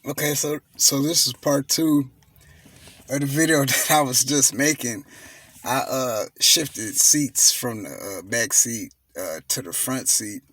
Okay, so this is part two of the video that I was just making. I shifted seats from the back seat to the front seat.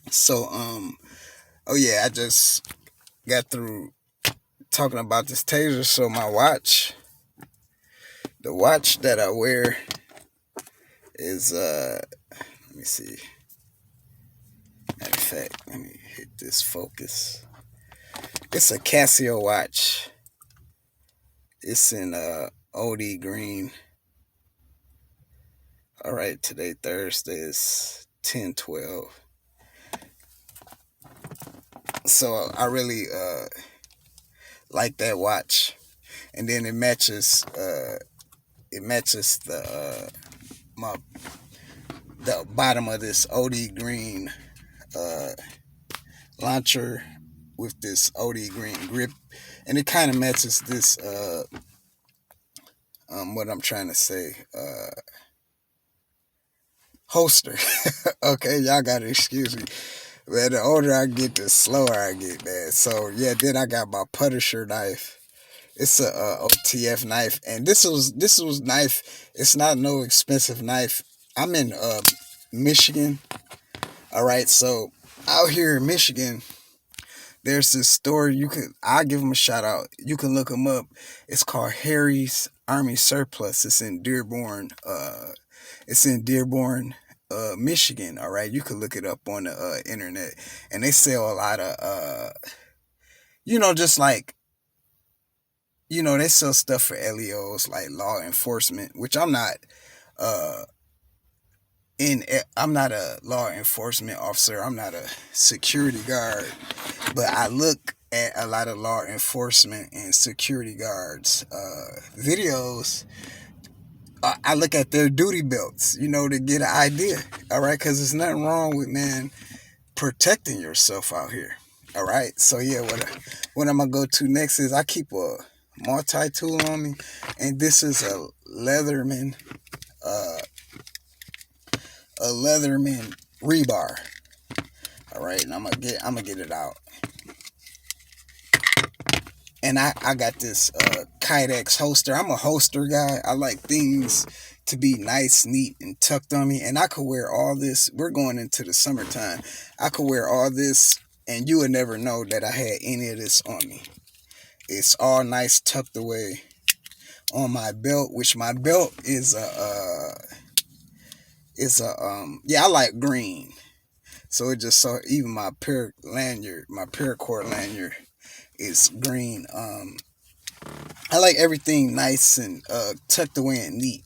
So oh yeah, I just got through talking about this taser. So my watch, the watch that I wear is let me see. Matter of fact, let me hit this focus. It's a Casio watch. It's in OD green. All right, today Thursday is 10/12. So I really like that watch, and then it matches my the bottom of this OD green uh, launcher with this OD green grip, and it kind of matches this what I'm trying to say holster. Okay, y'all gotta excuse me. Man, the older I get, the slower I get, man. So yeah, then I got my Punisher knife. It's a OTF knife, and this was knife. It's not no expensive knife. I'm in Michigan. All right, so out here in Michigan, there's this store. I'll give them a shout out. You can look them up. It's called Harry's Army Surplus. It's in Dearborn, Michigan. All right, you can look it up on the internet, and they sell a lot of just like they sell stuff for LEOs like law enforcement, which uh I'm not a law enforcement officer. I'm not a security guard, but I look at a lot of law enforcement and security guards videos. I look at their duty belts, to get an idea. All right, because there's nothing wrong with protecting yourself out here. All right, so yeah, what I'm gonna go to next is I keep a multi-tool on me, and this is uh, a Leatherman rebar. All right, and I'm gonna get it out, and I got this Kydex holster. I'm a holster guy. I like things to be nice, neat, and tucked on me, and I could wear all this. We're going into the summertime. I could wear all this, and you would never know that I had any of this on me. It's all nice tucked away on my belt, which my belt is I like green. So it just so even my paracord lanyard is green. I like everything nice and tucked away and neat,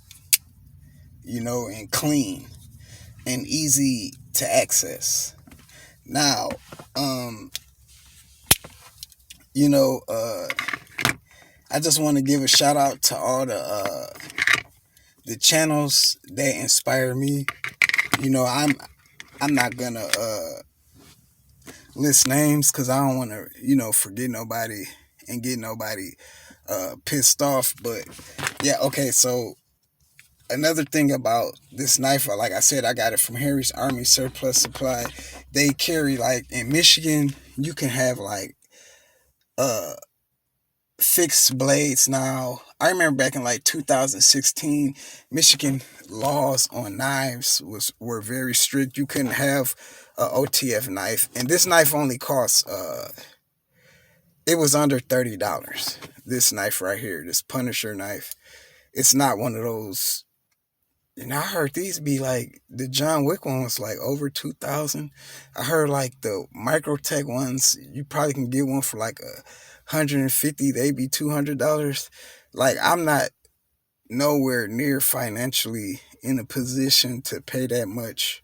and clean and easy to access. Now, um, you know, I just want to give a shout out to all the channels that inspire me. I'm not gonna list names because I don't want to forget nobody and get nobody pissed off. But yeah, okay. So another thing about this knife, like I said, I got it from Harry's Army Surplus Supply. They carry, like, in Michigan, you can have like uh fixed blades now. I remember back in like 2016, Michigan laws on knives were very strict. You couldn't have a OTF knife, and this knife only costs it was under $30. This knife right here, this Punisher knife, it's not one of those. And I heard these be like the John Wick one was like over 2,000. I heard like the Microtech ones, you probably can get one for like 150. They be $200. Like, I'm not nowhere near financially in a position to pay that much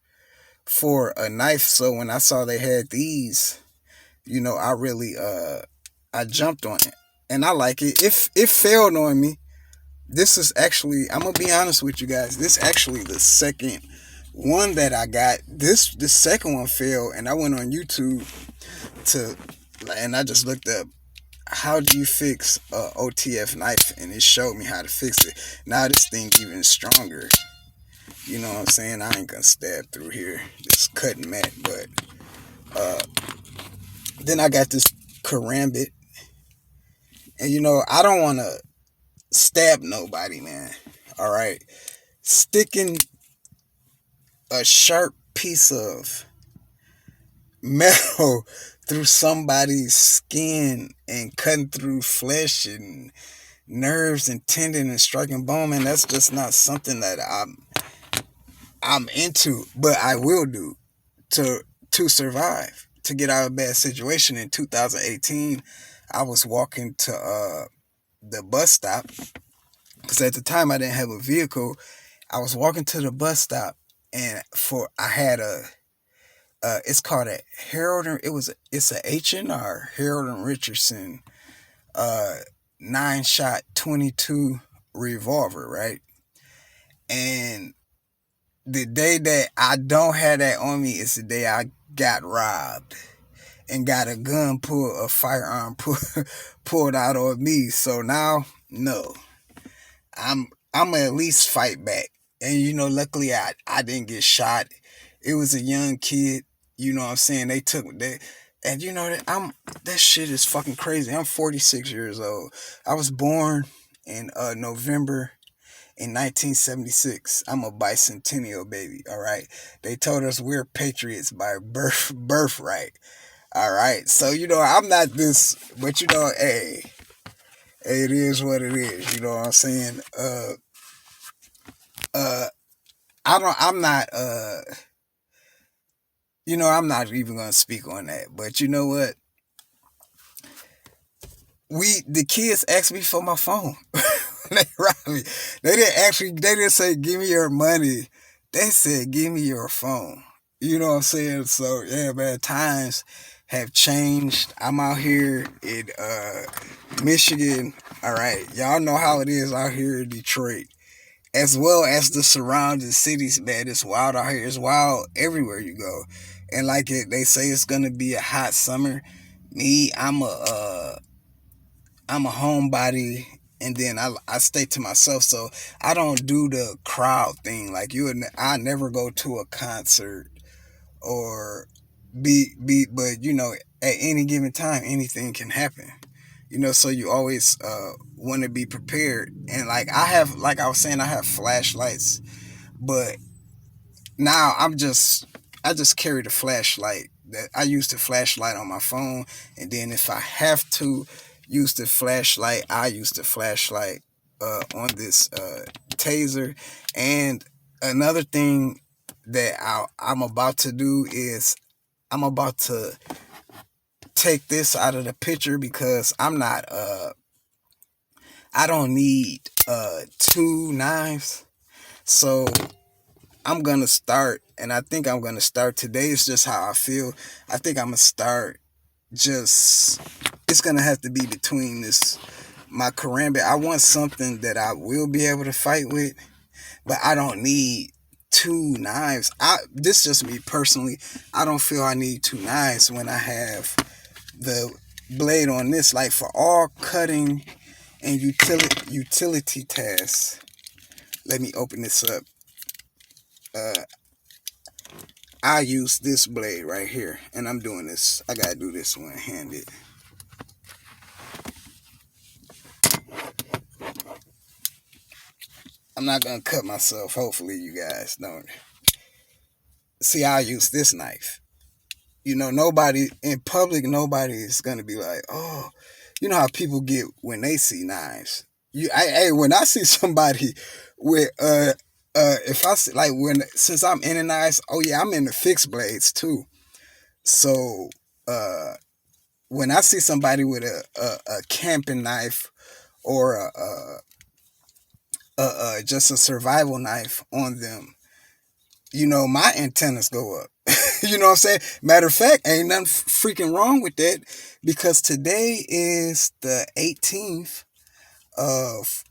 for a knife. So when I saw they had these, I really I jumped on it, and I like it. If it failed on me, this is actually, I'm gonna be honest with you guys. This is actually the second one that I got. The second one failed, and I went on YouTube to, and I just looked up how do you fix a OTF knife, and it showed me how to fix it. Now this thing even stronger. You know what I'm saying? I ain't gonna stab through here. This cutting mat, but then I got this karambit. And I don't want to stab nobody, man. All right. Sticking a sharp piece of metal through somebody's skin and cutting through flesh and nerves and tendon and striking bone, man, that's just not something that I'm into, but I will do to to survive, to get out of a bad situation. In 2018, I was walking to the bus stop because at the time I didn't have a vehicle. I was walking to the bus stop, and I had a it's called a Harold and it's a H&R Harold and Richardson uh 9-shot 22 revolver, right? And the day that I don't have that on me is the day I got robbed and got a firearm pulled out on me. So now, no, I'm gonna at least fight back. And luckily I didn't get shot. It was a young kid. You know what I'm saying? They took that. And that shit is fucking crazy. I'm 46 years old. I was born in November in 1976. I'm a bicentennial baby, all right? They told us we're patriots by birthright. All right. So, I'm not this, but hey, it is what it is. You know what I'm saying? Uh I don't I'm not I'm not even gonna speak on that. But you know what? The kids asked me for my phone. They robbed me. They didn't say give me your money. They said give me your phone. You know what I'm saying? So yeah, man, times have changed. I'm out here in Michigan. All right. Y'all know how it is out here in Detroit. As well as the surrounding cities, man. It's wild out here. It's wild everywhere you go. And they say it's gonna be a hot summer. Me, I'm a homebody, and then I stay to myself, so I don't do the crowd thing. I never go to a concert or but at any given time anything can happen. So you always want to be prepared. And like I was saying, I have flashlights, but now I just carry the flashlight. That I use the flashlight on my phone, and then if I have to use the flashlight, I use the flashlight on this taser. And another thing that I'm about to do is I'm about to take this out of the picture because I don't need two knives. So I'm gonna start, and I think I'm gonna start today. It's just how I feel. I think I'm gonna start. Just it's gonna have to be between my karambit. I want something that I will be able to fight with, but I don't need two knives. This just me personally. I don't feel I need two knives when I have the blade on this. Like for all cutting and utility tasks. Let me open this up. I use this blade right here, and I'm doing this. I gotta do this one-handed. I'm not gonna cut myself. Hopefully, you guys don't see. I use this knife. Nobody in public. Nobody is gonna be like, "Oh, you know how people get when they see knives." When I see somebody with if I see since I'm in the knives, oh yeah, I'm in the fixed blades too. So when I see somebody with a camping knife or just a survival knife on them, my antennas go up. You know what I'm saying? Matter of fact, ain't nothing freaking wrong with that because today is the 18th of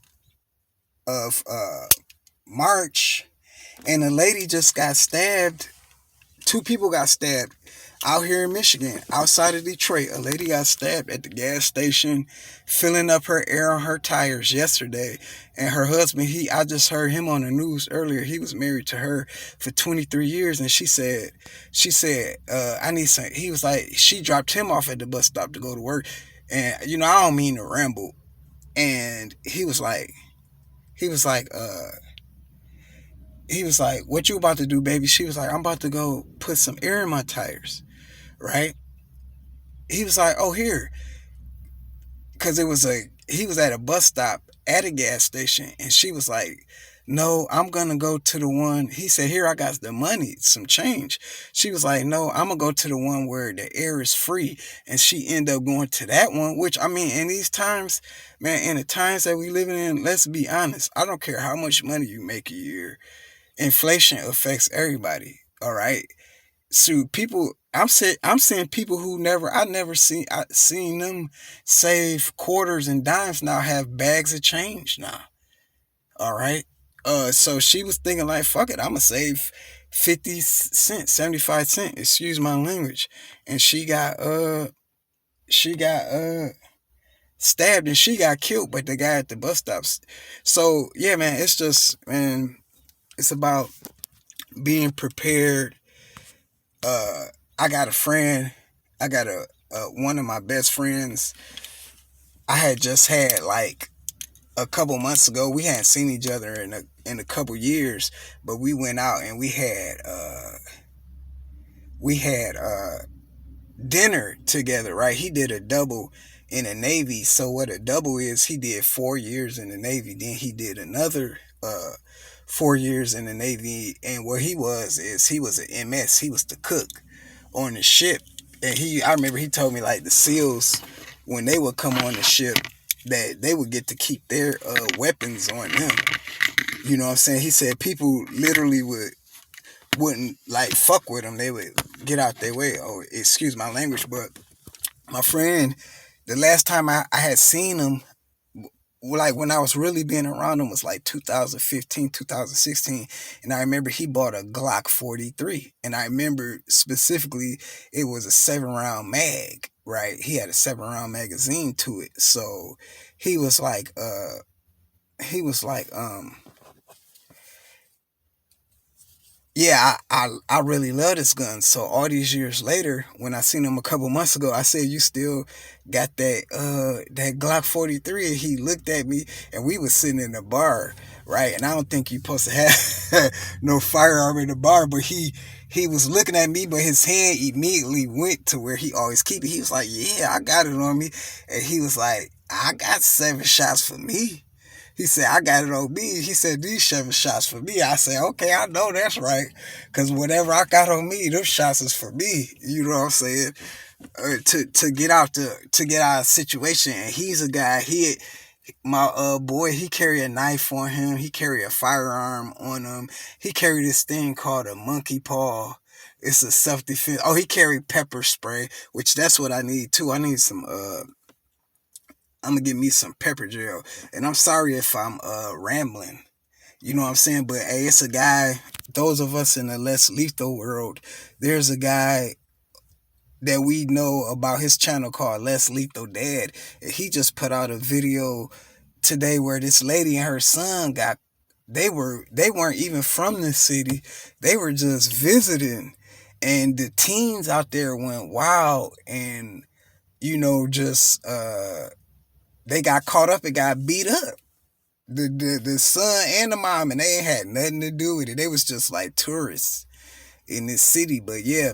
March, and a lady just got stabbed. Two people got stabbed out here in Michigan, outside of Detroit. A lady got stabbed at the gas station, filling up her air on her tires yesterday. And her husband, I just heard him on the news earlier. He was married to her for 23 years, and she said, I need some. He was like, she dropped him off at the bus stop to go to work. And I don't mean to ramble. And he was like, what you about to do, baby? She was like, I'm about to go put some air in my tires, right? He was like, oh, here, because he was at a bus stop at a gas station, and she was like, no, I'm gonna go to the one. He said, here, I got the money, some change. She was like, no, I'm gonna go to the one where the air is free. And she ended up going to that one, which, I mean, in these times, man, in the times that we living in, let's be honest, I don't care how much money you make a year, inflation affects everybody. All right. So people, I'm seeing people who I seen them save quarters and dimes, now have bags of change now. All right. So she was thinking like, fuck it, I'ma save 50 cents, 75 cents, excuse my language. And she got stabbed, and she got killed by the guy at the bus stops. So yeah, man, it's just, man, it's about being prepared. uh I got a friend, I got one of my best friends. I had just had like a couple months ago. We hadn't seen each other in a couple years, but we went out and we had dinner together, right? He did a double in the Navy. So what a double is, he did 4 years in the Navy, then he did another 4 years in the Navy. And what he was is, he was an MS. He was the cook on the ship. And I remember he told me like the SEALs, when they would come on the ship, that they would get to keep their weapons on them. You know what I'm saying? He said people literally wouldn't like fuck with them. They would get out their way. Oh, excuse my language, but my friend, the last time I had seen him, like when I was really being around him, was like 2015, 2016. And I remember he bought a Glock 43. And I remember specifically it was a 7 round mag, right? He had a 7 round magazine to it. So he was like, he was like, yeah, I really love this gun. So all these years later, when I seen him a couple months ago, I said, you still got that Glock 43? And he looked at me, and we was sitting in the bar, right? And I don't think you supposed to have no firearm in the bar, but he was looking at me, but his hand immediately went to where he always keep it. He was like, yeah, I got it on me. And he was like, I got 7 shots for me. He said, I got it on me. He said, these 7 shots for me. I said, okay, I know that's right. Because whatever I got on me, those shots is for me. You know what I'm saying? To get out to get out of the situation. And he's a guy, my boy, he carry a knife on him. He carry a firearm on him. He carry this thing called a monkey paw. It's a self-defense. Oh, he carry pepper spray, which that's what I need too. I need some I'm gonna get me some pepper gel. And I'm sorry if I'm rambling. You know what I'm saying? But hey, it's a guy, those of us in the less lethal world, there's a guy that we know about, his channel called Less Lethal Dad. And he just put out a video today where this lady and her son they weren't even from the city. They were just visiting. And the teens out there went wild, and just they got caught up and got beat up. The son and the mom, and they ain't had nothing to do with it. They was just like tourists in this city. But yeah,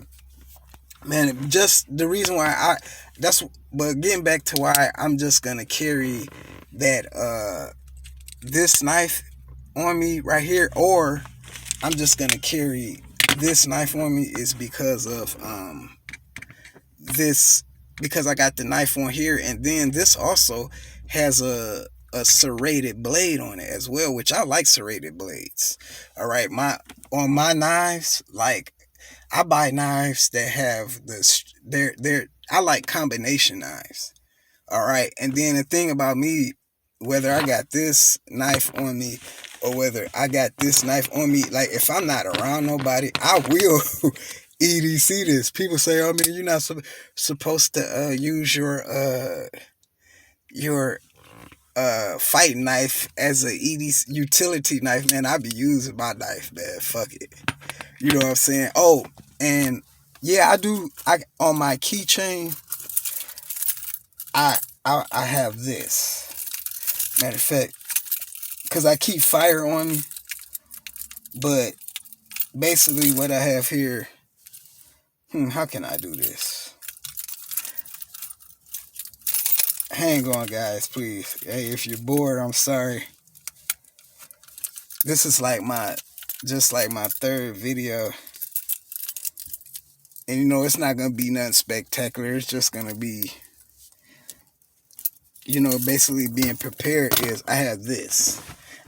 man, just the reason why but getting back to why I'm just gonna carry that this knife on me right here, or I'm just gonna carry this knife on me, is because of this, because I got the knife on here, and then this also has a serrated blade on it as well, which I like serrated blades. All right, on my knives, like I buy knives that have they're I like combination knives. All right, and then the thing about me, whether I got this knife on me or whether I got this knife on me, like if I'm not around nobody, I will EDC this. People say, "Oh man, you're not supposed to use your fighting knife as a EDC utility knife." Man, I be using my knife, man. Fuck it. You know what I'm saying? Oh, and yeah, I do. I on my keychain, I have this. Matter of fact, because I keep fire on me, but basically what I have here, how can I do this? Hang on, guys, please. Hey, if you're bored, I'm sorry. This is like just like my third video. And it's not going to be nothing spectacular. It's just going to be, basically being prepared is I have this.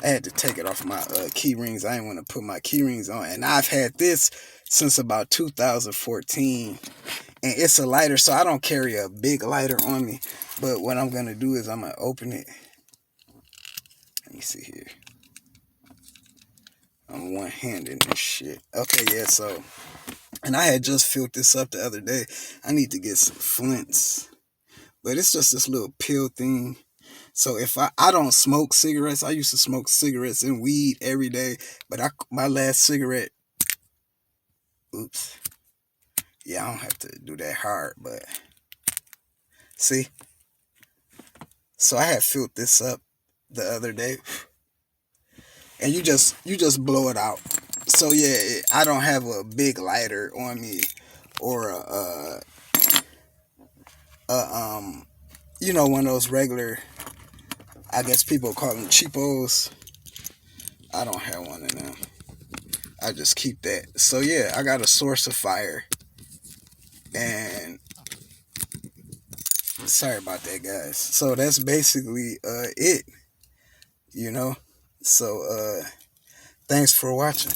I had to take it off my key rings. I didn't want to put my key rings on. And I've had this since about 2014. And it's a lighter, so I don't carry a big lighter on me. But what I'm going to do is I'm going to open it. Let me see here. I'm one-handed this shit. Okay, yeah, so. And I had just filled this up the other day. I need to get some flints. But it's just this little pill thing. So if I don't smoke cigarettes. I used to smoke cigarettes and weed every day. But my last cigarette, oops. Yeah, I don't have to do that hard, but see? So I had filled this up the other day. And you just blow it out. So yeah, I don't have a big lighter on me or one of those regular, I guess people call them cheapos. I don't have one of them. I just keep that. So yeah, I got a source of fire. And sorry about that, guys. So that's basically it. So thanks for watching.